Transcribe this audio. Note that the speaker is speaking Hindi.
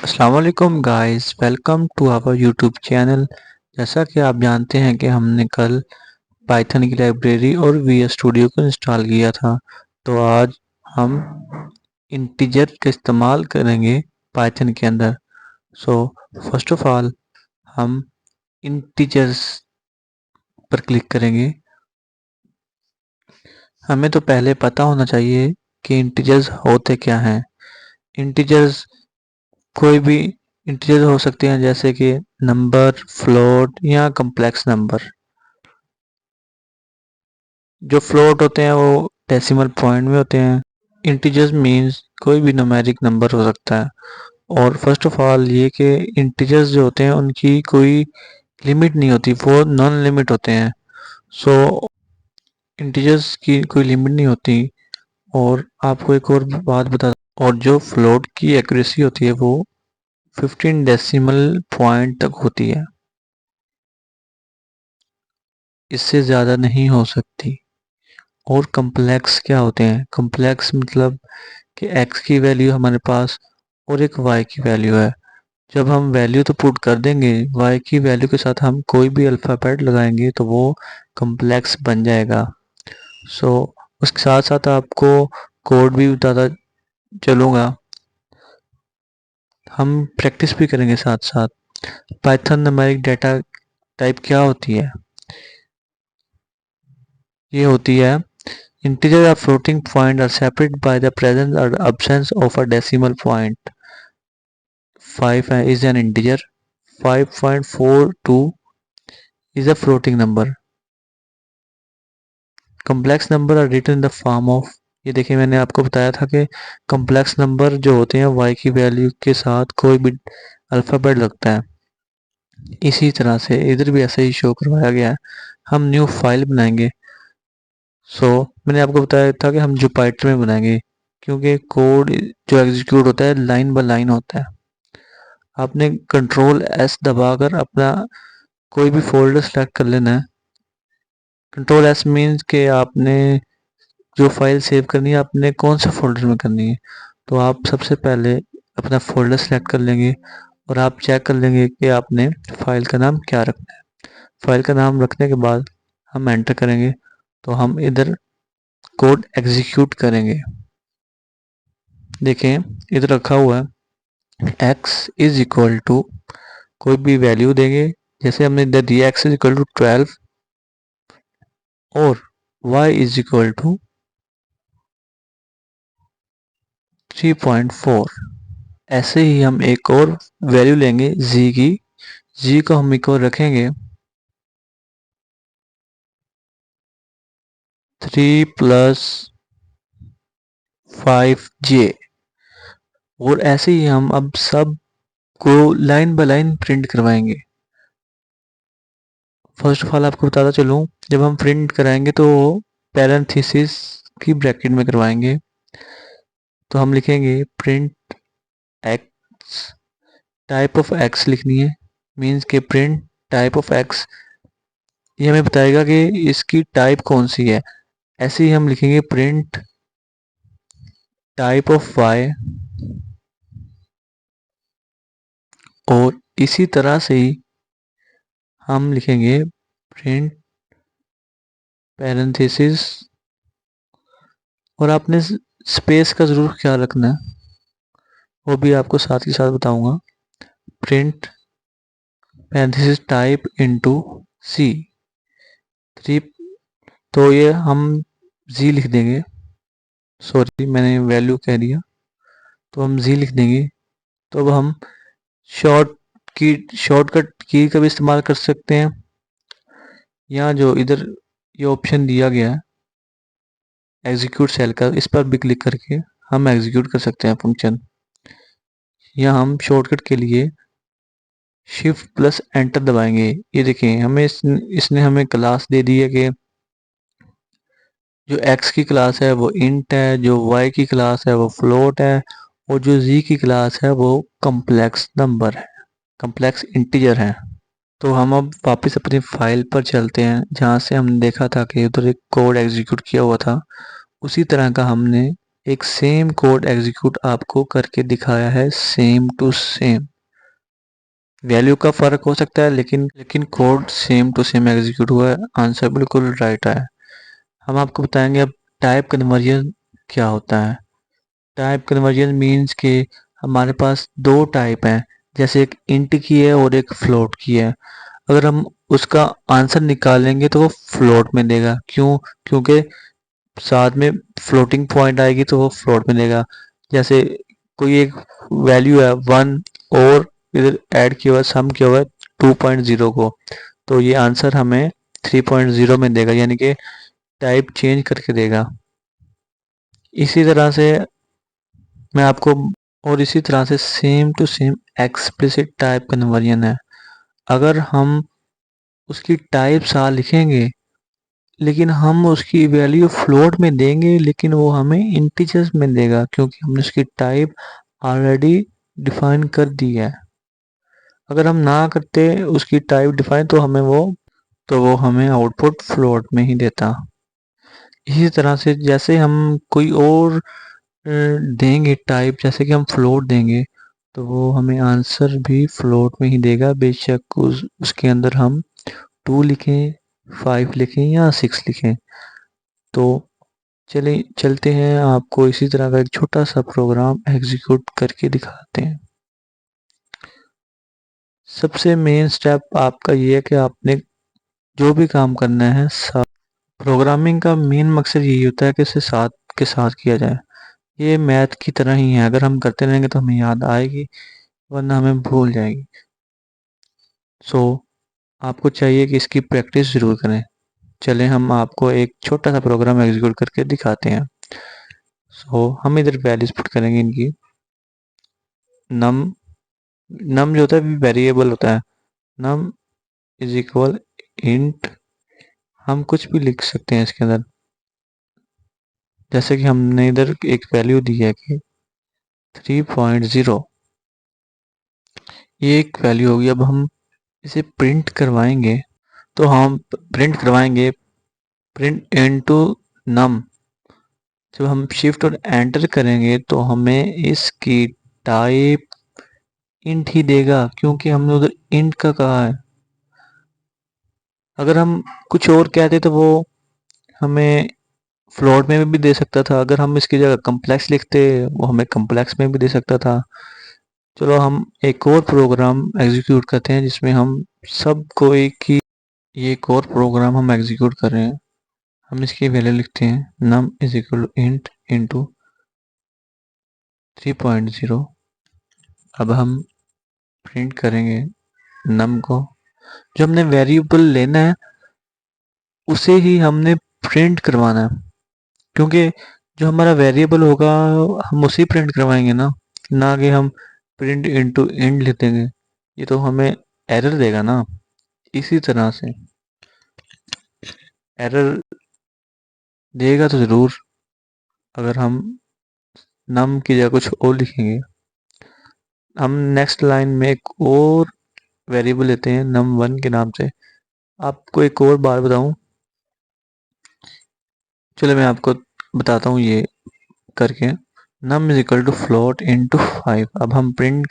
अस्सलाम वालेकुम guys, welcome to our YouTube channel. जैसा कि आप जानते हैं कि हमने कल पाइथन की लाइब्रेरी और वीएस स्टूडियो को इंस्टॉल किया था, तो आज हम इंटीजर का इस्तेमाल करेंगे पाइथन के अंदर। सो फर्स्ट ऑफ ऑल हम इंटीजर्स पर क्लिक करेंगे। हमें तो पहले पता होना चाहिए कि इंटीजर्स होते क्या हैं। इंटीजर्स कोई भी इंटीजर हो सकते हैं, जैसे कि नंबर, फ्लोट या कम्प्लेक्स नंबर। जो फ्लोट होते हैं वो डेसिमल पॉइंट में होते हैं। इंटीजर्स मींस कोई भी न्यूमेरिक नंबर हो सकता है। और फर्स्ट ऑफ ऑल ये कि इंटीजर्स जो होते हैं उनकी कोई लिमिट नहीं होती, वो नॉन लिमिट होते हैं। सो इंटीजर्स की कोई लिमिट नहीं होती। और आपको एक और बात बता, और जो फ्लोट की एक्यूरेसी होती है वो 15 डेसिमल पॉइंट तक होती है, इससे ज़्यादा नहीं हो सकती। और कम्प्लेक्स क्या होते हैं? कम्प्लेक्स मतलब कि x की वैल्यू हमारे पास और एक y की वैल्यू है। जब हम वैल्यू तो पुट कर देंगे, y की वैल्यू के साथ हम कोई भी अल्फ़ाबेट लगाएंगे तो वो कम्प्लेक्स बन जाएगा। सो उसके साथ साथ आपको कोड भी बताता चलूँगा, हम प्रैक्टिस भी करेंगे साथ साथ। पाइथन न्यूमेरिक डेटा टाइप क्या होती है? ये होती है integer or floating point are separated by the presence or absence of a decimal point. 5 is an integer. 5.42 is a floating number. Complex number are written in the form of, ये देखिए मैंने आपको बताया था कि कम्प्लेक्स नंबर जो होते हैं y की वैल्यू के साथ कोई भी अल्फ़ाबेट लगता है। इसी तरह से इधर भी ऐसे ही शो करवाया गया है। हम न्यू फाइल बनाएंगे। मैंने आपको बताया था कि हम जुपाइटर में बनाएंगे, क्योंकि कोड जो एग्जीक्यूट होता है लाइन बाय लाइन होता है। आपने कंट्रोल एस दबाकर अपना कोई भी फोल्डर सेलेक्ट कर लेना है। कंट्रोल एस मीन्स कि आपने जो फाइल सेव करनी है आपने कौन से फोल्डर में करनी है। तो आप सबसे पहले अपना फोल्डर सेलेक्ट कर लेंगे और आप चेक कर लेंगे कि आपने फाइल का नाम क्या रखना है। फाइल का नाम रखने के बाद हम एंटर करेंगे तो हम इधर कोड एग्जीक्यूट करेंगे। देखें इधर रखा हुआ है x इज इक्वल टू, कोई भी वैल्यू देंगे, जैसे हमने इधर दिया x इज इक्वल टू 12 और y इज इक्वल टू 3.4। ऐसे ही हम एक और वैल्यू लेंगे z की। z को हम एक और रखेंगे 3 प्लस 5j। और ऐसे ही हम अब सब को लाइन बाय लाइन प्रिंट करवाएंगे। फर्स्ट ऑफ ऑल आपको बताता चलूँ, जब हम प्रिंट कराएंगे तो पैरेंथेसिस की ब्रैकेट में करवाएंगे। तो हम लिखेंगे print x, type of x लिखनी है, मीन्स के प्रिंट टाइप ऑफ एक्स, ये हमें बताएगा कि इसकी टाइप कौन सी है। ऐसे ही हम लिखेंगे प्रिंट टाइप ऑफ वाई, और इसी तरह से ही हम लिखेंगे प्रिंट पैरेंथेसिस। और आपने स्पेस का ज़रूर ख्याल रखना है, वो भी आपको साथ ही साथ बताऊंगा। प्रिंट पैरेंथेसिस टाइप इनटू सी 3, तो ये हम जी लिख देंगे, सॉरी मैंने वैल्यू कह दिया, तो हम जी लिख देंगे। तो अब हम शॉर्टकट की का भी इस्तेमाल कर सकते हैं, या जो इधर ये ऑप्शन दिया गया है एग्जीक्यूट सेल का, इस पर भी क्लिक करके हम एग्जीक्यूट कर सकते हैं फंक्शन। या हम शॉर्टकट के लिए शिफ्ट प्लस एंटर दबाएंगे। ये देखें हमें इसने हमें क्लास दे दी है कि जो x की क्लास है वो इंट है, जो y की क्लास है वो फ्लोट है, और जो z की क्लास है वो कम्प्लेक्स नंबर है, कम्प्लेक्स इंटीजर है। तो हम अब वापस अपनी फाइल पर चलते हैं, जहाँ से हमने देखा था कि उधर एक कोड एग्जीक्यूट किया हुआ था, उसी तरह का हमने एक सेम कोड एग्जीक्यूट आपको करके दिखाया है, सेम टू सेम। वैल्यू का फ़र्क हो सकता है, लेकिन code same to same execute हुआ है, आंसर बिल्कुल राइट आया। हम आपको बताएंगे अब टाइप कन्वर्जन क्या होता है। टाइप कन्वर्जन मीन्स कि हमारे पास दो टाइप हैं, जैसे एक इंट की है और एक फ्लोट की है। अगर हम उसका आंसर निकालेंगे तो वो फ्लोट में देगा। क्यों? क्योंकि साथ में फ्लोटिंग पॉइंट आएगी तो वो फ्लोट में देगा। जैसे कोई एक वैल्यू है 1 और इधर ऐड किया हुआ, सम किया हुआ है 2.0 को, तो ये आंसर हमें 3.0 में देगा, यानी कि टाइप चेंज करके देगा। इसी तरह से मैं आपको और इसी तरह से same to same explicit type conversion है। अगर हम उसकी टाइप सा लिखेंगे, लेकिन हम उसकी वैल्यू फ्लोट में देंगे, लेकिन वो हमें इंटीजर्स में देगा, क्योंकि हमने उसकी टाइप ऑलरेडी डिफाइन कर दी है। अगर हम ना करते उसकी टाइप डिफाइन तो वो हमें आउटपुट फ्लोट में ही देता। इसी तरह से जैसे हम कोई और देंगे टाइप, जैसे कि हम फ्लोट देंगे, तो वो हमें आंसर भी फ्लोट में ही देगा, बेशक उसके अंदर हम 2 लिखें, 5 लिखें या 6 लिखें। तो चलिए चलते हैं, आपको इसी तरह का एक छोटा सा प्रोग्राम एग्जीक्यूट करके दिखाते हैं। सबसे मेन स्टेप आपका ये है कि आपने जो भी काम करना है, प्रोग्रामिंग का मेन मकसद यही होता है कि इसे साथ के साथ किया जाए। ये मैथ की तरह ही है, अगर हम करते रहेंगे तो हमें याद आएगी, वरना हमें भूल जाएगी। सो आपको चाहिए कि इसकी प्रैक्टिस ज़रूर करें। चलें हम आपको एक छोटा सा प्रोग्राम एग्जीक्यूट करके दिखाते हैं। सो हम इधर वैल्यूज पुट करेंगे इनकी। नम नम जो होता है वेरिएबल होता है। नम इज इक्वल इंट, हम कुछ भी लिख सकते हैं इसके अंदर। जैसे कि हमने इधर एक वैल्यू दी है कि 3.0, ये एक वैल्यू होगी। अब हम इसे प्रिंट करवाएंगे, तो हम प्रिंट करवाएंगे प्रिंट इनटू नम। जब हम शिफ्ट और एंटर करेंगे तो हमें इसकी टाइप इंट ही देगा, क्योंकि हमने उधर इंट का कहा है। अगर हम कुछ और कहते तो वो हमें फ्लोट में भी दे सकता था। अगर हम इसकी जगह कम्प्लेक्स लिखते, वो हमें कम्प्लेक्स में भी दे सकता था। चलो हम एक और प्रोग्राम एग्जीक्यूट करते हैं जिसमें हम सबको एक ही, ये एक और प्रोग्राम हम एग्जीक्यूट कर रहे हैं। हम इसकी वैल्यू लिखते हैं num is equal to int into 3.0। अब हम प्रिंट करेंगे नम को। जो हमने वेरिएबल लेना है उसे ही हमने प्रिंट करवाना है, क्योंकि जो हमारा वेरिएबल होगा हम उसे प्रिंट करवाएंगे ना कि हम प्रिंट इनटू इंट लिख देंगे। ये तो हमें एरर देगा ना। इसी तरह से एरर देगा तो ज़रूर अगर हम नम की जगह कुछ और लिखेंगे। हम नेक्स्ट लाइन में एक और वेरिएबल लेते हैं num1 के नाम से। आपको एक और बात बताऊं, चलो मैं आपको बताता हूँ ये करके। num is equal to float into 5। अब हम प्रिंट